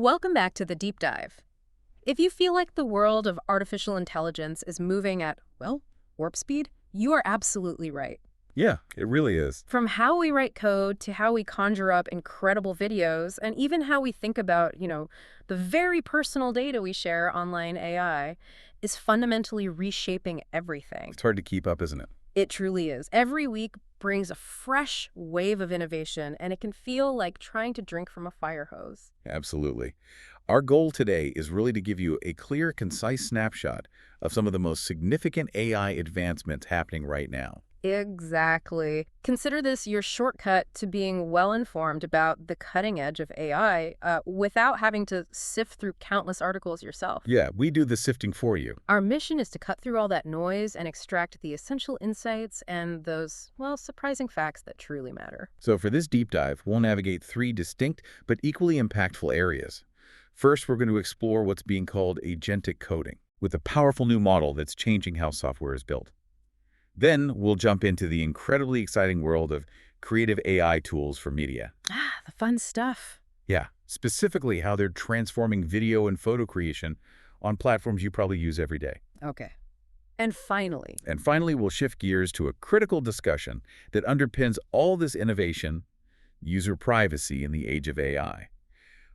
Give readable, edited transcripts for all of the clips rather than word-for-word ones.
Welcome back to the deep dive. If you feel like the world of artificial intelligence is moving at, well, warp speed, you are absolutely right. Yeah, it really is. From how we write code to how we conjure up incredible videos, and even how we think about, the very personal data we share online AI is fundamentally reshaping everything. It's hard to keep up, isn't it? It truly is. Every week brings a fresh wave of innovation, and it can feel like trying to drink from a fire hose. Absolutely. Our goal today is really to give you a clear, concise snapshot of some of the most significant AI advancements happening right now. Exactly. Consider this your shortcut to being well-informed about the cutting edge of AI without having to sift through countless articles yourself. Yeah, we do the sifting for you. Our mission is to cut through all that noise and extract the essential insights and those, well, surprising facts that truly matter. So for this deep dive, we'll navigate three distinct but equally impactful areas. First, we're going to explore what's being called agentic coding, with a powerful new model that's changing how software is built. Then we'll jump into the incredibly exciting world of creative AI tools for media. Ah, the fun stuff. Yeah, specifically how they're transforming video and photo creation on platforms you probably use every day. Okay. And finally, We'll shift gears to a critical discussion that underpins all this innovation: user privacy in the age of AI.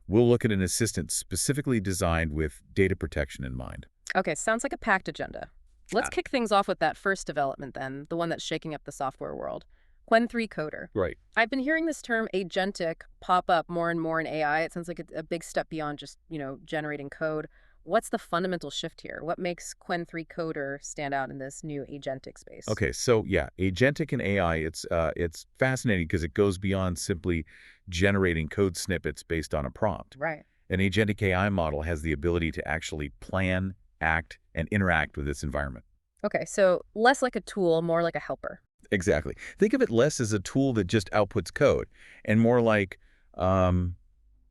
We'll look at an assistant specifically designed with data protection in mind. okay, sounds like a packed agenda. Let's kick things off with that first development then, the one that's shaking up the software world. Qwen3-Coder. Right. I've been hearing this term agentic pop up more and more in AI. It sounds like a big step beyond just, generating code. What's the fundamental shift here? What makes Qwen3-Coder stand out in this new agentic space? Okay, so yeah, agentic and AI, it's fascinating because it goes beyond simply generating code snippets based on a prompt. Right. An agentic AI model has the ability to actually plan, act, and interact with its environment. Okay, so less like a tool, more like a helper. Exactly. Think of it less as a tool that just outputs code and more like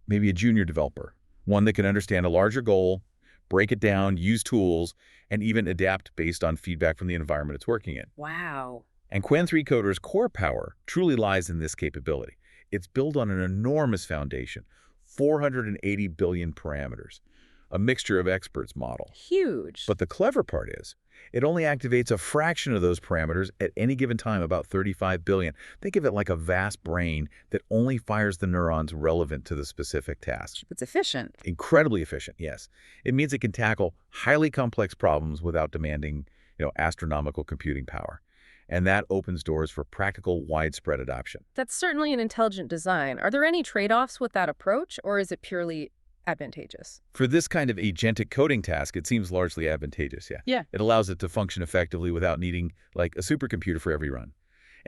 maybe a junior developer, one that can understand a larger goal, break it down, use tools, and even adapt based on feedback from the environment it's working in. Wow. And Qwen3-Coder's core power truly lies in this capability. It's built on an enormous foundation, 480 billion parameters, a mixture of experts model. Huge. But the clever part is, it only activates a fraction of those parameters at any given time, about 35 billion. Think of it like a vast brain that only fires the neurons relevant to the specific task. It's efficient. Incredibly efficient, yes. It means it can tackle highly complex problems without demanding, astronomical computing power. And that opens doors for practical, widespread adoption. That's certainly an intelligent design. Are there any trade-offs with that approach, or is it purely advantageous? For this kind of agentic coding task, it seems largely advantageous, yeah. Yeah. It allows it to function effectively without needing, like, a supercomputer for every run.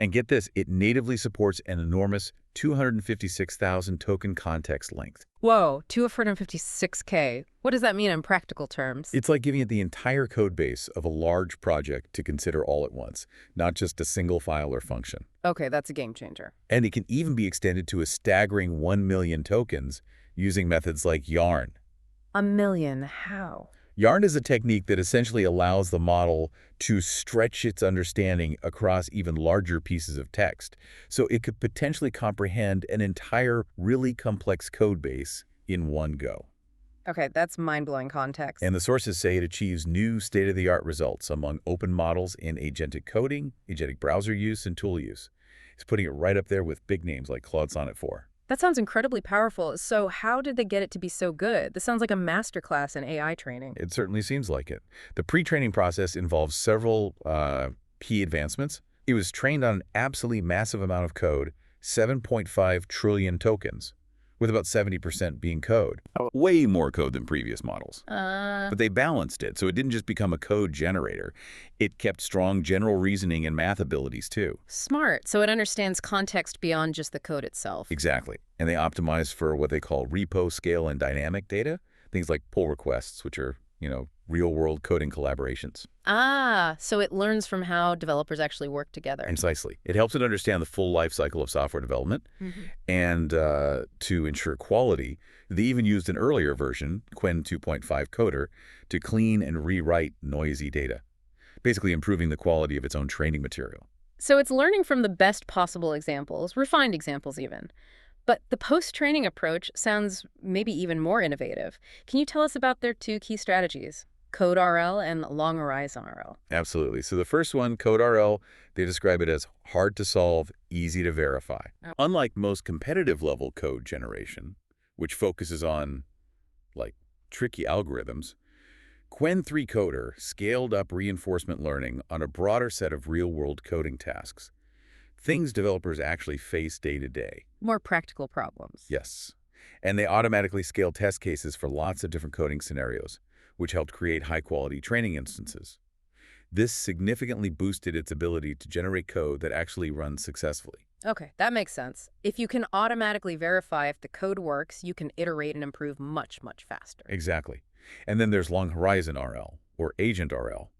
And get this, it natively supports an enormous 256,000 token context length. Whoa, 256K. What does that mean in practical terms? It's like giving it the entire code base of a large project to consider all at once, not just a single file or function. Okay, that's a game changer. And it can even be extended to a staggering 1 million tokens using methods like Yarn. 1 million, how? Yarn is a technique that essentially allows the model to stretch its understanding across even larger pieces of text, so it could potentially comprehend an entire really complex code base in one go. Okay, that's mind-blowing context. And the sources say it achieves new state-of-the-art results among open models in agentic coding, agentic browser use, and tool use. It's putting it right up there with big names like Claude Sonnet 4. That sounds incredibly powerful. So how did they get it to be so good? This sounds like a masterclass in AI training. It certainly seems like it. The pre-training process involves several key advancements. It was trained on an absolutely massive amount of code, 7.5 trillion tokens, with about 70% being code. Way more code than previous models. But they balanced it, so it didn't just become a code generator. It kept strong general reasoning and math abilities, too. Smart. So it understands context beyond just the code itself. Exactly. And they optimized for what they call repo, scale, and dynamic data. Things like pull requests, which are, real-world coding collaborations. Ah, so it learns from how developers actually work together. Precisely. It helps it understand the full life cycle of software development. And to ensure quality, they even used an earlier version, Qwen2.5-Coder, to clean and rewrite noisy data, basically improving the quality of its own training material. So it's learning from the best possible examples, refined examples even. But the post-training approach sounds maybe even more innovative. Can you tell us about their two key strategies, Code RL and Long Horizon RL? Absolutely. So the first one, Code RL, they describe it as hard to solve, easy to verify. Oh. Unlike most competitive level code generation, which focuses on, like, tricky algorithms, Qwen3-Coder scaled up reinforcement learning on a broader set of real-world coding tasks, things developers actually face day to day. More practical problems. Yes. And they automatically scale test cases for lots of different coding scenarios, which helped create high-quality training instances. This significantly boosted its ability to generate code that actually runs successfully. Okay, that makes sense. If you can automatically verify if the code works, you can iterate and improve much, much faster. Exactly. And then there's Long Horizon RL, or Agent RL.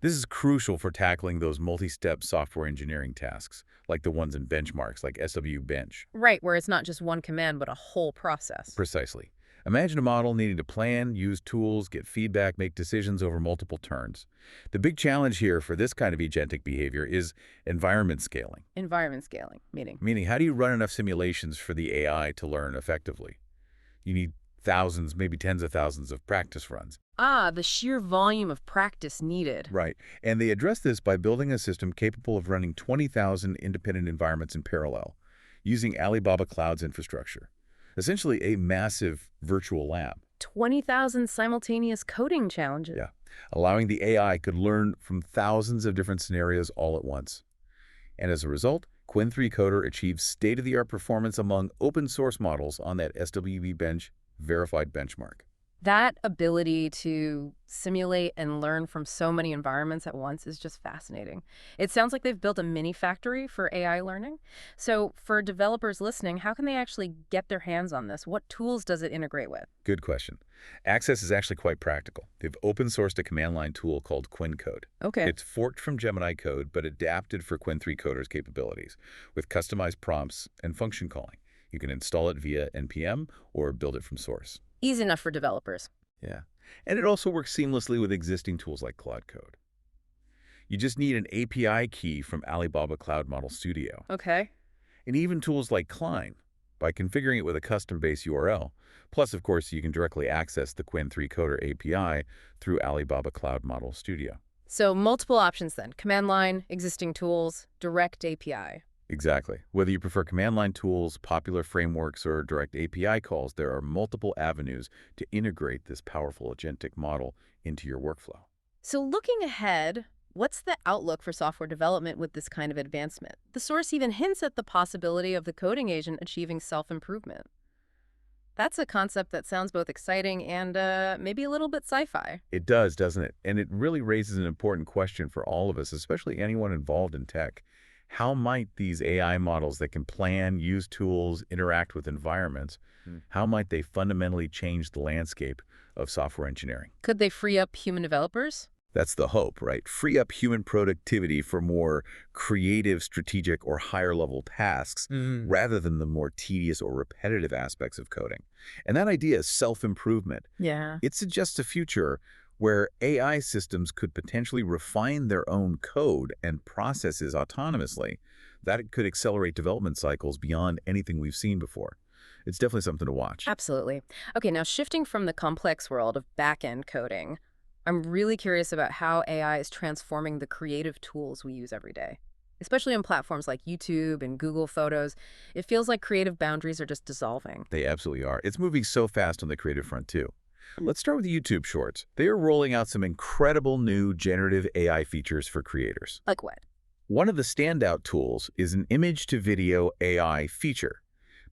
This is crucial for tackling those multi-step software engineering tasks, like the ones in benchmarks, like SW Bench. Right, where it's not just one command, but a whole process. Precisely. Imagine a model needing to plan, use tools, get feedback, make decisions over multiple turns. The big challenge here for this kind of agentic behavior is environment scaling. Environment scaling, meaning? Meaning, how do you run enough simulations for the AI to learn effectively? You need thousands, maybe tens of thousands of practice runs. Ah, the sheer volume of practice needed. Right. And they address this by building a system capable of running 20,000 independent environments in parallel, using Alibaba Cloud's infrastructure. Essentially a massive virtual lab. 20,000 simultaneous coding challenges. Yeah. Allowing the AI could learn from thousands of different scenarios all at once. And as a result, Qwen3-Coder achieves state-of-the-art performance among open source models on that SWB Bench verified benchmark. That ability to simulate and learn from so many environments at once is just fascinating. It sounds like they've built a mini factory for AI learning. So for developers listening, how can they actually get their hands on this? What tools does it integrate with? Good question. Access is actually quite practical. They've open-sourced a command line tool called Qwen3-Coder. Okay. It's forked from Gemini Code, but adapted for Qwen3-Coder's capabilities, with customized prompts and function calling. You can install it via NPM or build it from source. Easy enough for developers. Yeah. And it also works seamlessly with existing tools like Claude Code. You just need an API key from Alibaba Cloud Model Studio. Okay. And even tools like Klein, by configuring it with a custom-based URL. Plus, of course, you can directly access the Qwen3-Coder API through Alibaba Cloud Model Studio. So multiple options then. Command line, existing tools, direct API. Exactly. Whether you prefer command line tools, popular frameworks, or direct API calls, there are multiple avenues to integrate this powerful agentic model into your workflow. So looking ahead, what's the outlook for software development with this kind of advancement? The source even hints at the possibility of the coding agent achieving self-improvement. That's a concept that sounds both exciting and maybe a little bit sci-fi. It does, doesn't it? And it really raises an important question for all of us, especially anyone involved in tech. How might these AI models that can plan, use tools, interact with environments, how might they fundamentally change the landscape of software engineering? Could they free up human developers? That's the hope, right? Free up human productivity for more creative, strategic, or higher-level tasks rather than the more tedious or repetitive aspects of coding. And that idea is self-improvement. Yeah. It suggests a future where AI systems could potentially refine their own code and processes autonomously. That could accelerate development cycles beyond anything we've seen before. It's definitely something to watch. Absolutely. Okay, now shifting from the complex world of back-end coding, I'm really curious about how AI is transforming the creative tools we use every day. Especially on platforms like YouTube and Google Photos, it feels like creative boundaries are just dissolving. They absolutely are. It's moving so fast on the creative front, too. Let's start with YouTube Shorts. They are rolling out some incredible new generative AI features for creators. Like what? One of the standout tools is an image-to-video AI feature.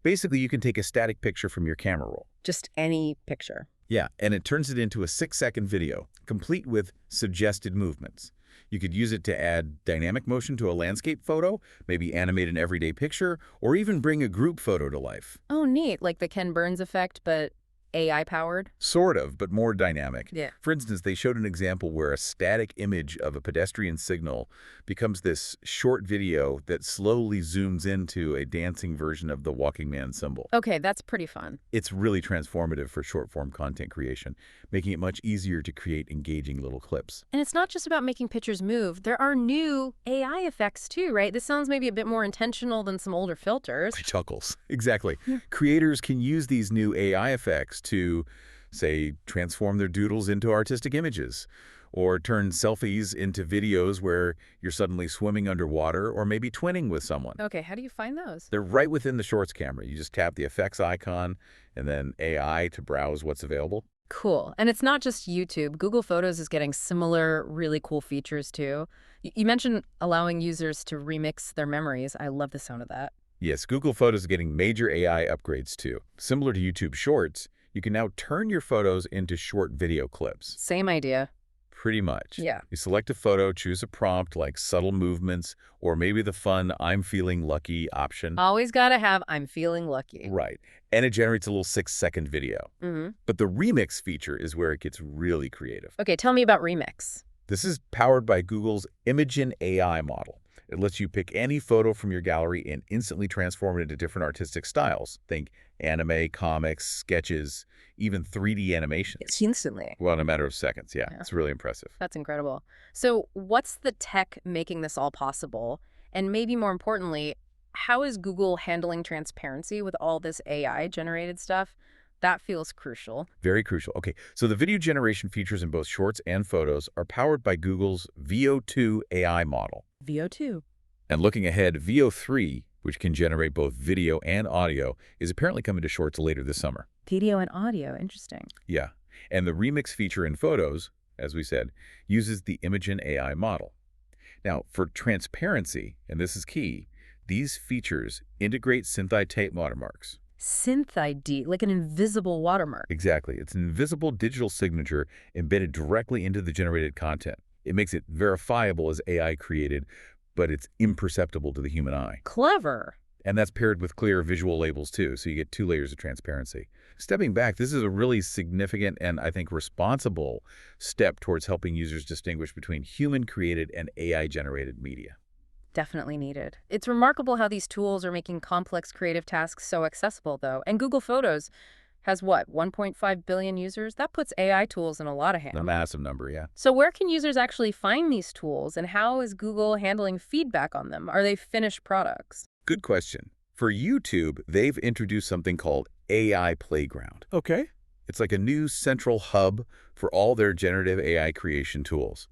Basically, you can take a static picture from your camera roll. Just any picture. Yeah, and it turns it into a 6-second video, complete with suggested movements. You could use it to add dynamic motion to a landscape photo, maybe animate an everyday picture, or even bring a group photo to life. Oh, neat. Like the Ken Burns effect, but AI-powered? Sort of, but more dynamic. Yeah. For instance, they showed an example where a static image of a pedestrian signal becomes this short video that slowly zooms into a dancing version of the walking man symbol. Okay, that's pretty fun. It's really transformative for short-form content creation, making it much easier to create engaging little clips. And it's not just about making pictures move. There are new AI effects too, right? This sounds maybe a bit more intentional than some older filters. Chuckles. Exactly. Yeah. Creators can use these new AI effects to, say, transform their doodles into artistic images, or turn selfies into videos where you're suddenly swimming underwater or maybe twinning with someone. Okay, how do you find those? They're right within the Shorts camera. You just tap the effects icon and then AI to browse what's available. Cool. And it's not just YouTube. Google Photos is getting similar really cool features too. You mentioned allowing users to remix their memories. I love the sound of that. Yes, Google Photos is getting major AI upgrades too. Similar to YouTube Shorts, you can now turn your photos into short video clips. Same idea. Pretty much. Yeah. You select a photo, choose a prompt like subtle movements, or maybe the fun "I'm feeling lucky" option. Always gotta have "I'm feeling lucky." Right. And it generates a little 6-second video. Mm-hmm. But the remix feature is where it gets really creative. Okay, tell me about Remix. This is powered by Google's Imagen AI model. It lets you pick any photo from your gallery and instantly transform it into different artistic styles. Think anime, comics, sketches, even 3D animations. It's instantly. Well, in a matter of seconds, yeah. Yeah. It's really impressive. That's incredible. So what's the tech making this all possible? And maybe more importantly, how is Google handling transparency with all this AI-generated stuff? That feels crucial. Very crucial. Okay, so the video generation features in both Shorts and Photos are powered by Google's VO2 AI model. VO2. And looking ahead, VO3, which can generate both video and audio, is apparently coming to Shorts later this summer. Video and audio. Interesting. Yeah, and the remix feature in Photos, as we said, uses the Imagen AI model. Now, for transparency, and this is key, these features integrate SynthID tape watermarks. SynthID, like an invisible watermark. Exactly. It's an invisible digital signature embedded directly into the generated content. It makes it verifiable as AI created, but it's imperceptible to the human eye. Clever. And that's paired with clear visual labels too, so you get 2 layers of transparency. Stepping back, this is a really significant and, I think, responsible step towards helping users distinguish between human-created and AI-generated media. Definitely needed. It's remarkable how these tools are making complex creative tasks so accessible, though. And Google Photos has what, 1.5 billion users? That puts AI tools in a lot of hands. A massive number, yeah. So where can users actually find these tools, and how is Google handling feedback on them? Are they finished products? Good question. For YouTube, they've introduced something called AI Playground. Okay. It's like a new central hub for all their generative AI creation tools.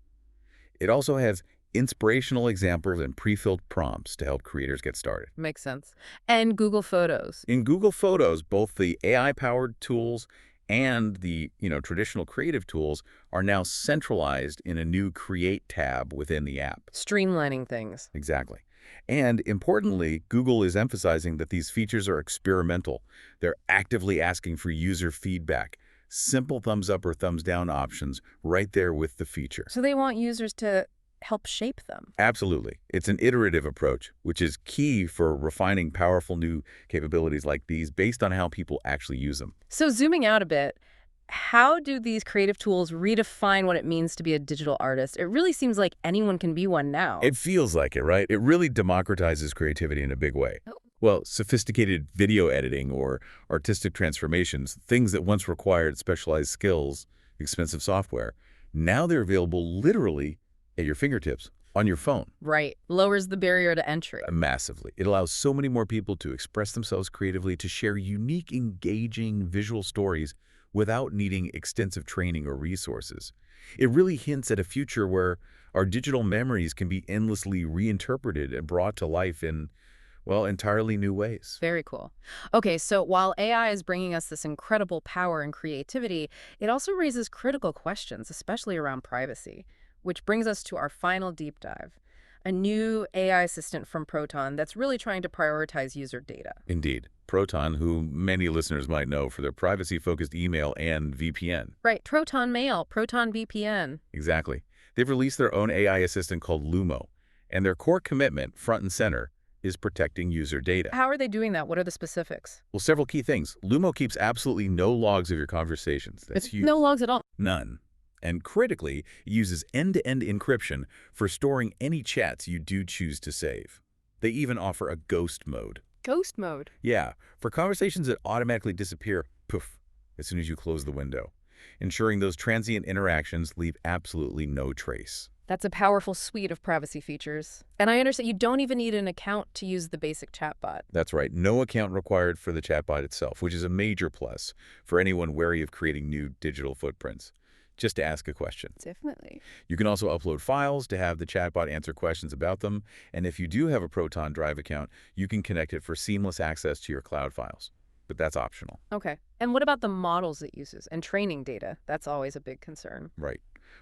It also has inspirational examples and pre-filled prompts to help creators get started. Makes sense. And Google Photos. In Google Photos, both the AI-powered tools and the traditional creative tools are now centralized in a new Create tab within the app. Streamlining things. Exactly. And importantly, Google is emphasizing that these features are experimental. They're actively asking for user feedback. Simple thumbs up or thumbs down options right there with the feature. So they want users to help shape them. Absolutely. It's an iterative approach, which is key for refining powerful new capabilities like these based on how people actually use them. So zooming out a bit, how do these creative tools redefine what it means to be a digital artist? It really seems like anyone can be one now. It feels like it, right? It really democratizes creativity in a big way. Oh. Well, sophisticated video editing or artistic transformations, things that once required specialized skills, expensive software, now they're available literally at your fingertips on your phone. Right. Lowers the barrier to entry. Massively. It allows so many more people to express themselves creatively, to share unique, engaging visual stories without needing extensive training or resources. It really hints at a future where our digital memories can be endlessly reinterpreted and brought to life in, well, entirely new ways. Very cool. Okay, so while AI is bringing us this incredible power and creativity, it also raises critical questions, especially around privacy. Which brings us to our final deep dive, a new AI assistant from Proton that's really trying to prioritize user data. Indeed. Proton, who many listeners might know for their privacy-focused email and VPN. Right, Proton Mail, Proton VPN. Exactly. They've released their own AI assistant called Lumo, and their core commitment, front and center, is protecting user data. How are they doing that? What are the specifics? Well, several key things. Lumo keeps absolutely no logs of your conversations. That's huge. No logs at all. None. And critically, it uses end-to-end encryption for storing any chats you do choose to save. They even offer a ghost mode. Ghost mode. Yeah, for conversations that automatically disappear, poof, as soon as you close the window, ensuring those transient interactions leave absolutely no trace. That's a powerful suite of privacy features. And I understand you don't even need an account to use the basic chatbot. That's right, no account required for the chatbot itself, which is a major plus for anyone wary of creating new digital footprints. Just to ask a question. Definitely. You can also upload files to have the chatbot answer questions about them, and if you do have a Proton Drive account, you can connect it for seamless access to your cloud files. But that's optional. Okay. And what about the models it uses and training data? That's always a big concern. Right.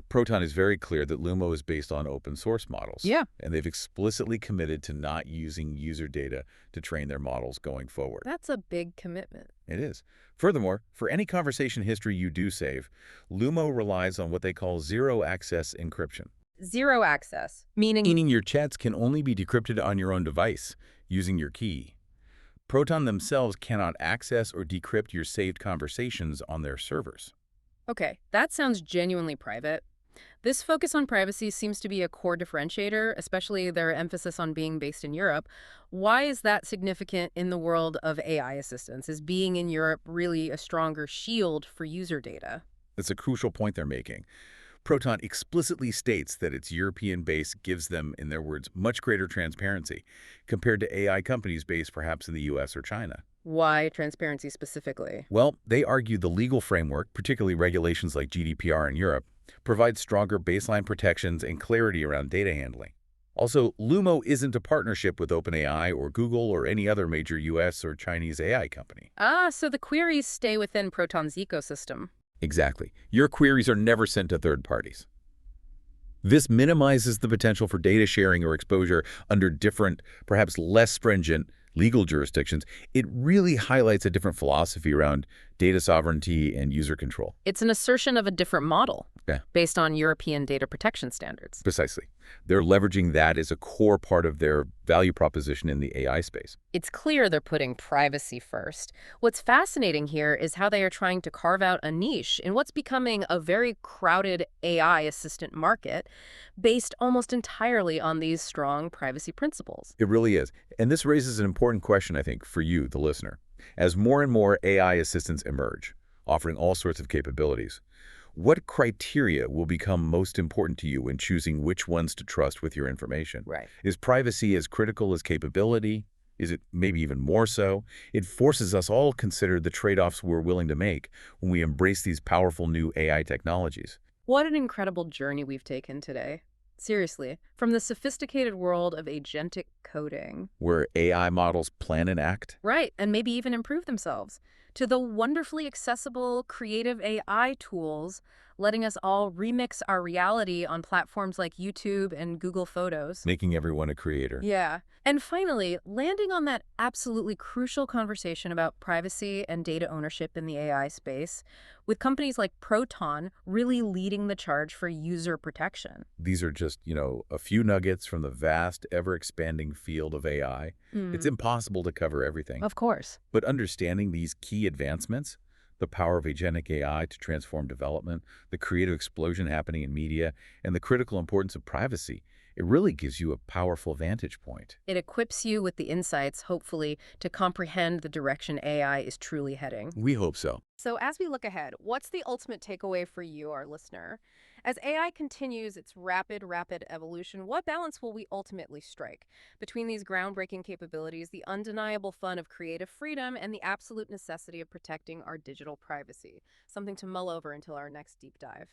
Proton is very clear that Lumo is based on open source models. Yeah. And they've explicitly committed to not using user data to train their models going forward. That's a big commitment. It is. Furthermore, for any conversation history you do save, Lumo relies on what they call zero-access encryption. Zero access, meaning Your chats can only be decrypted on your own device using your key. Proton themselves cannot access or decrypt your saved conversations on their servers. Okay, that sounds genuinely private. This focus on privacy seems to be a core differentiator, especially their emphasis on being based in Europe. Why is that significant in the world of AI assistants? Is being in Europe really a stronger shield for user data? That's a crucial point they're making. Proton explicitly states that its European base gives them, in their words, much greater transparency compared to AI companies based perhaps in the US or China. Why transparency specifically? Well, they argue the legal framework, particularly regulations like GDPR in Europe, provides stronger baseline protections and clarity around data handling. Also, Lumo isn't a partnership with OpenAI or Google or any other major US or Chinese AI company. Ah, so the queries stay within Proton's ecosystem. Exactly. Your queries are never sent to third parties. This minimizes the potential for data sharing or exposure under different, perhaps less stringent, legal jurisdictions. It really highlights a different philosophy around data sovereignty and user control. It's an assertion of a different model based on European data protection standards. Precisely. They're leveraging that as a core part of their value proposition in the AI space. It's clear they're putting privacy first. What's fascinating here is how they are trying to carve out a niche in what's becoming a very crowded AI assistant market based almost entirely on these strong privacy principles. It really is. And this raises an important question, I think, for you, the listener. As more and more AI assistants emerge, offering all sorts of capabilities, what criteria will become most important to you when choosing which ones to trust with your information? Right. Is privacy as critical as capability? Is it maybe even more so? It forces us all to consider the trade-offs we're willing to make when we embrace these powerful new AI technologies. What an incredible journey we've taken today. Seriously, from the sophisticated world of agentic coding. Where AI models plan and act? Right, and maybe even improve themselves. To the wonderfully accessible, creative AI tools letting us all remix our reality on platforms like YouTube and Google Photos. Making everyone a creator. Yeah. And finally, landing on that absolutely crucial conversation about privacy and data ownership in the AI space, with companies like Proton really leading the charge for user protection. These are just, a few nuggets from the vast, ever-expanding field of AI. It's impossible to cover everything. Of course. But understanding these key advancements, the power of agentic AI to transform development, the creative explosion happening in media, and the critical importance of privacy, it really gives you a powerful vantage point. It equips you with the insights, hopefully, to comprehend the direction AI is truly heading. We hope so. So as we look ahead, what's the ultimate takeaway for you, our listener? As AI continues its rapid evolution, what balance will we ultimately strike between these groundbreaking capabilities, the undeniable fun of creative freedom, and the absolute necessity of protecting our digital privacy? Something to mull over until our next deep dive.